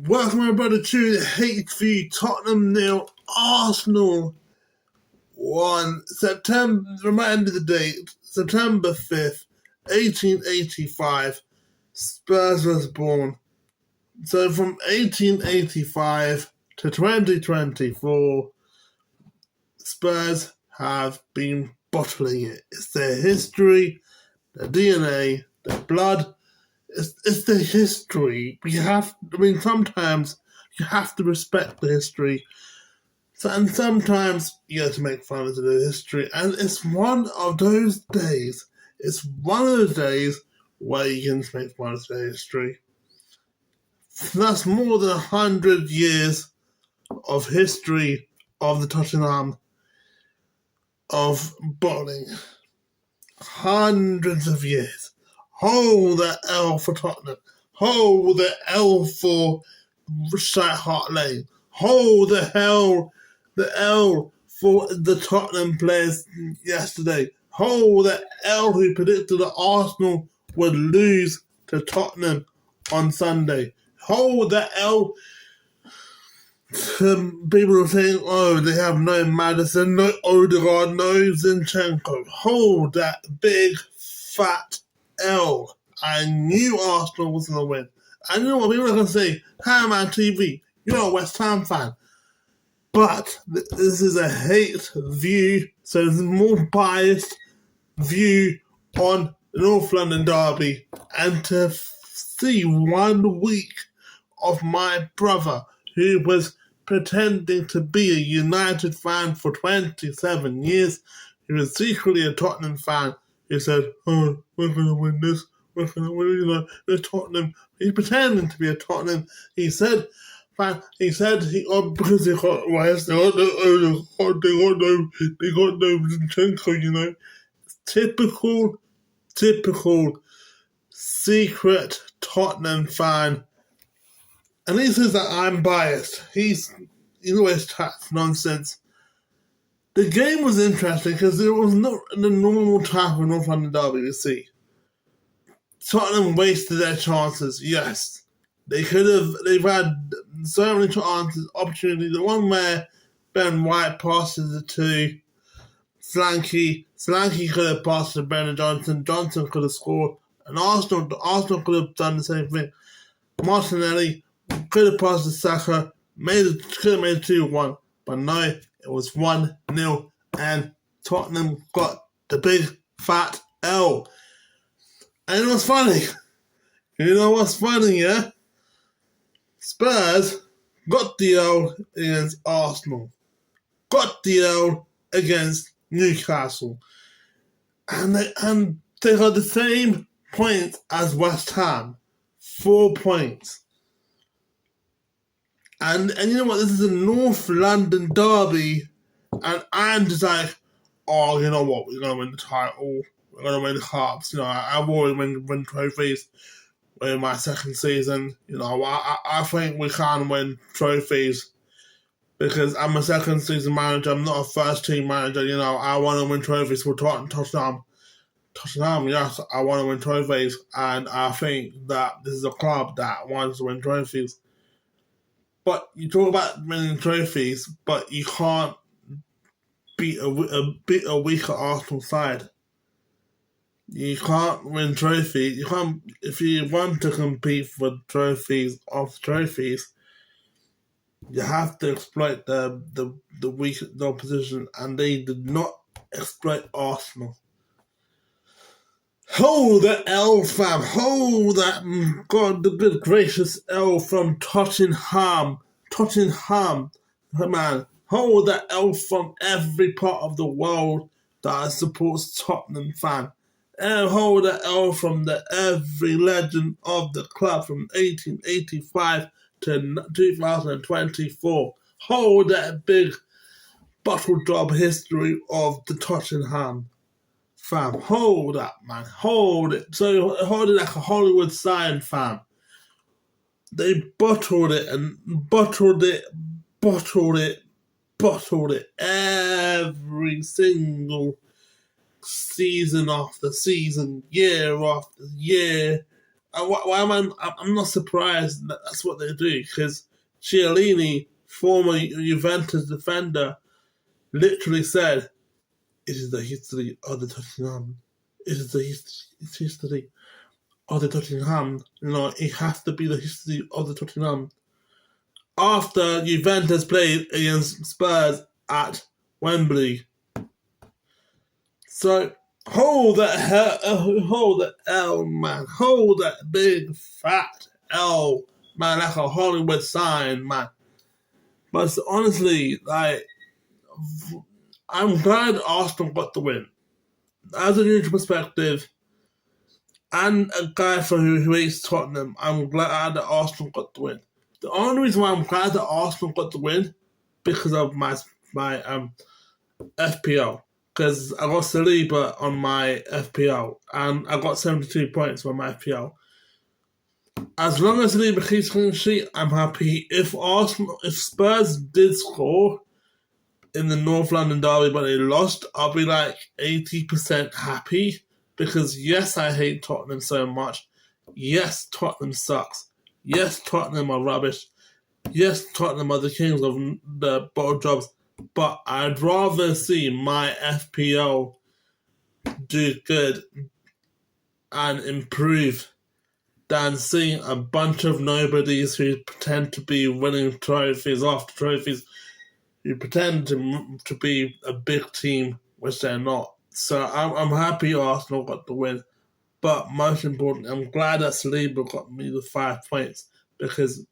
Welcome everybody to Hateview Tottenham 0, Arsenal 1. Remind the date, September 5th, 1885, Spurs was born. So from 1885 to 2024, Spurs have been bottling it. It's their history, their DNA, their blood. It's the history. Sometimes you have to respect the history. And sometimes you have to make fun of the history. And it's one of those days. It's one of those days where you can make fun of the history. That's more than 100 years of history of the Tottenham of bottling. Hundreds of years. Hold the L for Tottenham. Hold the L for Shite Hart Lane. Hold the L for the Tottenham players yesterday. Hold the L who predicted that Arsenal would lose to Tottenham on Sunday. Hold the L. People are saying, oh, they have no Maddison, no Odegaard, no Zinchenko. Hold that big, fat L. I knew Arsenal was going to win. I knew what people are going to say. Ham on TV, you're a West Ham fan. But this is a hate view, so there's a more biased view on the North London derby. And to see 1 week of my brother, who was pretending to be a United fan for 27 years, he was secretly a Tottenham fan. He said, oh, we're going to win this. We're going to win, the Tottenham. He's pretending to be a Tottenham. He said, because they got West, they got no Zinchenko, Typical secret Tottenham fan. And he says that I'm biased. He always chats nonsense. The game was interesting because it was not the normal type of North London derby to see. Tottenham wasted their chances, yes. They've had so many chances, opportunities. The one where Ben White passes it to Slanky could have passed to Brennan Johnson could have scored, and Arsenal could have done the same thing. Martinelli could have passed to Saka, could have made it 2-1, but no, it was 1-0, and Tottenham got the big fat L. And it was funny. You know what's funny, yeah? Spurs got the L against Arsenal, got the L against Newcastle, and they got the same points as West Ham, 4 points. And you know what? This is a North London derby, and I'm just like, oh, you know what? We're gonna win the title. We're gonna win the cups. I've already won trophies in my second season. I think we can win trophies because I'm a second season manager. I'm not a first team manager. I want to win trophies for Tottenham. Yes, I want to win trophies, and I think that this is a club that wants to win trophies. But you talk about winning trophies, but you can't beat a weaker Arsenal side. You can't win trophies. You can't, if you want to compete for trophies, you have to exploit the weak opposition, and they did not exploit Arsenal. Hold the L, fam. Hold that, God, the good gracious L from Tottenham, man. Hold that L from every part of the world that supports Tottenham fan. And hold that L from every legend of the club from 1885 to 2024. Hold that big bottle job history of the Tottenham. Fam, hold that, man. Hold it. So hold it like a Hollywood sign, fam. They bottled it every single season after season, year after year. why am I'm not surprised that that's what they do, because Chiellini, former Juventus defender, literally said, "It is the history of the Tottenham. It is the history of the Tottenham. It has to be the history of the Tottenham." After Juventus played against Spurs at Wembley. So, hold that L, man. Hold that big fat L, man, like a Hollywood sign, man. But honestly, I'm glad Arsenal got the win. As a neutral perspective, and a guy who hates Tottenham, I'm glad that Arsenal got the win. The only reason why I'm glad that Arsenal got the win, because of my FPL. Because I got Saliba on my FPL, and I got 72 points for my FPL. As long as Saliba keeps clean sheet, I'm happy. If Spurs did score in the North London derby but they lost, I'll be like 80% happy. Because yes, I hate Tottenham so much. Yes, Tottenham sucks. Yes, Tottenham are rubbish. Yes, Tottenham are the kings of the bottle jobs. But I'd rather see my FPL do good and improve than seeing a bunch of nobodies who pretend to be winning trophies after trophies, who pretend to be a big team, which they're not. So I'm happy Arsenal got the win. But most importantly, I'm glad that Saliba got me the 5 points, because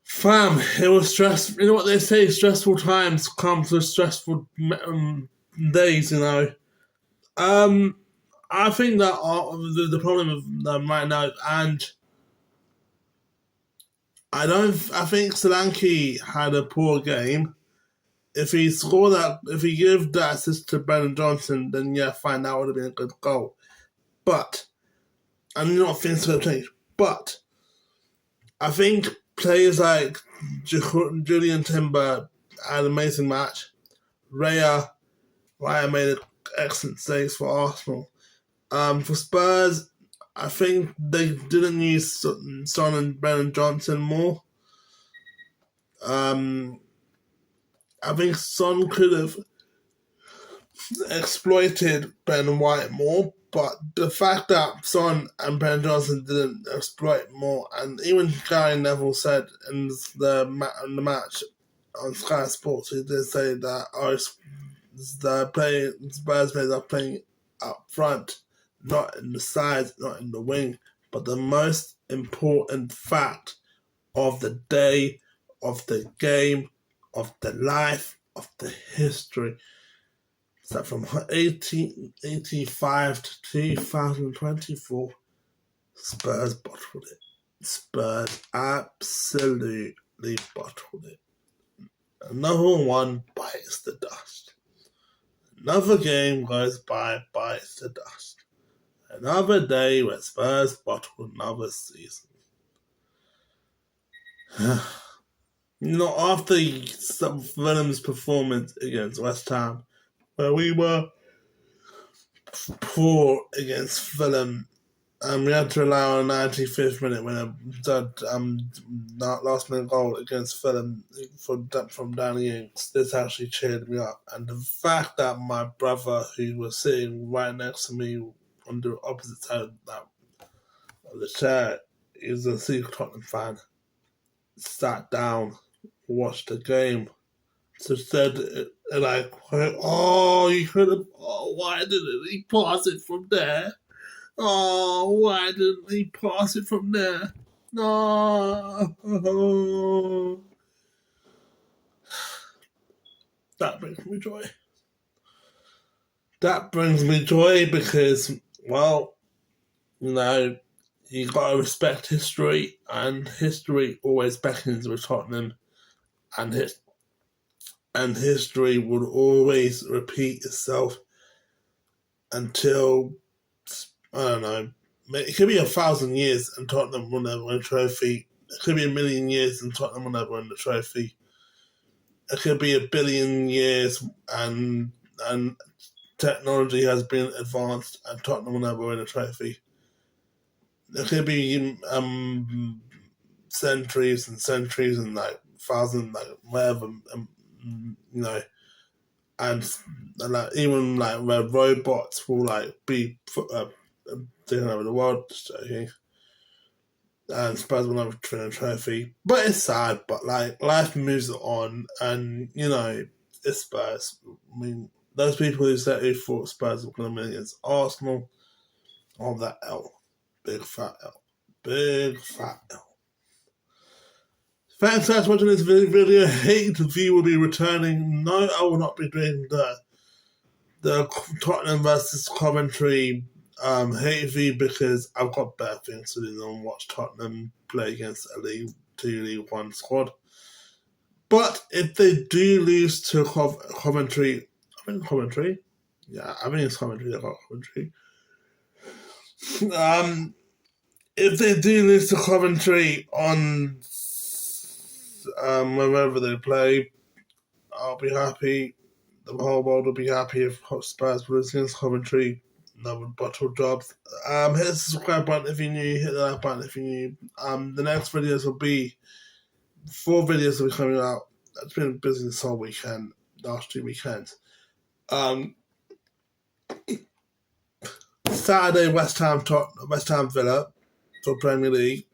fam, it was stressful. You know what they say, stressful times come with stressful days, I think that the problem with them right now, and I think Solanke had a poor game. If he gave that assist to Brennan Johnson, then yeah, fine, that would have been a good goal. But I'm not things have changed. But I think players like Julian Timber had an amazing match. Raya made excellent saves for Arsenal. For Spurs, I think they didn't use Son and Brennan Johnson more. I think Son could have exploited Ben White more, but the fact that Son and Ben Johnson didn't exploit more, and even Gary Neville said in the match on Sky Sports, he did say that Spurs players are playing up front, not in the sides, not in the wing. But the most important fact of the day, of the game, of the life, of the history, is that from 1885 to 2024, Spurs bottled it. Spurs absolutely bottled it. Another one bites the dust. Another game goes by, bites the dust. Another day where Spurs bottle another season. After Fulham's performance against West Ham, where we were poor against Fulham, and we had to rely on a 95th minute when a last minute goal against Fulham from Danny Ings. This actually cheered me up. And the fact that my brother, who was sitting right next to me on the opposite side of the chair, is a secret Tottenham fan, sat down, watched the game, so said like, "Oh, you could have. Oh, why didn't he pass it from there? Oh, why didn't he pass it from there? No." That brings me joy. That brings me joy because, well, you gotta respect history, and history always beckons with Tottenham, and history would always repeat itself until, I don't know, it could be 1,000 years and Tottenham will never win a trophy. It could be 1,000,000 years and Tottenham will never win the trophy. It could be 1,000,000,000 years and technology has been advanced and Tottenham will never win a trophy. there could be centuries and centuries and like thousands, like whatever, you know, and like even like where robots will like be taking over the world, just joking. And Spurs will never win a trophy, but it's sad. But like life moves on, and you know it's Spurs. I mean, those people who thought Spurs were going to win against Arsenal, all that L, big fat L, big fat L. Thanks for watching this video. Hateview will be returning. No, I will not be doing the Tottenham versus Coventry Hateview because I've got better things to do than watch Tottenham play against a League 1 squad. But if they do lose to Coventry, yeah, I think it's Coventry. They got Coventry. If they do lose to Coventry on whenever they play, I'll be happy. The whole world will be happy if Spurs lose against Coventry. Another bottle jobs. Hit the subscribe button if you're new. Hit the like button if you're new. The next videos will be 4 videos will be coming out. It's been busy this whole weekend, last 2 weekends. Saturday, West Ham Villa for Premier League.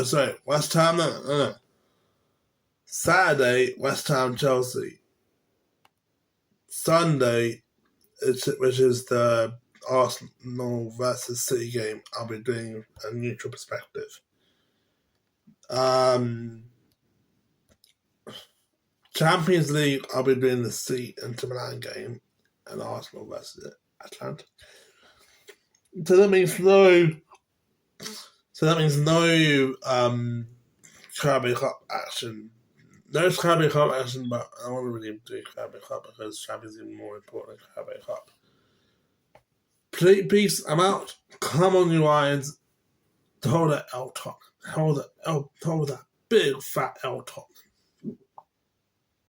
Sorry, West Ham. No. Saturday, West Ham Chelsea. Sunday, which is the Arsenal versus City game, I'll be doing a neutral perspective. Champions League, I'll be doing the City Inter Milan game and Arsenal versus Atlanta. So that means no Carabao Cup action. No Carabao Cup action, but I want to really do Carabao Cup because Champions League is more important than Carabao Cup. Peace, I'm out. Come on, you irons. Hold that L top. Hold that big fat L top.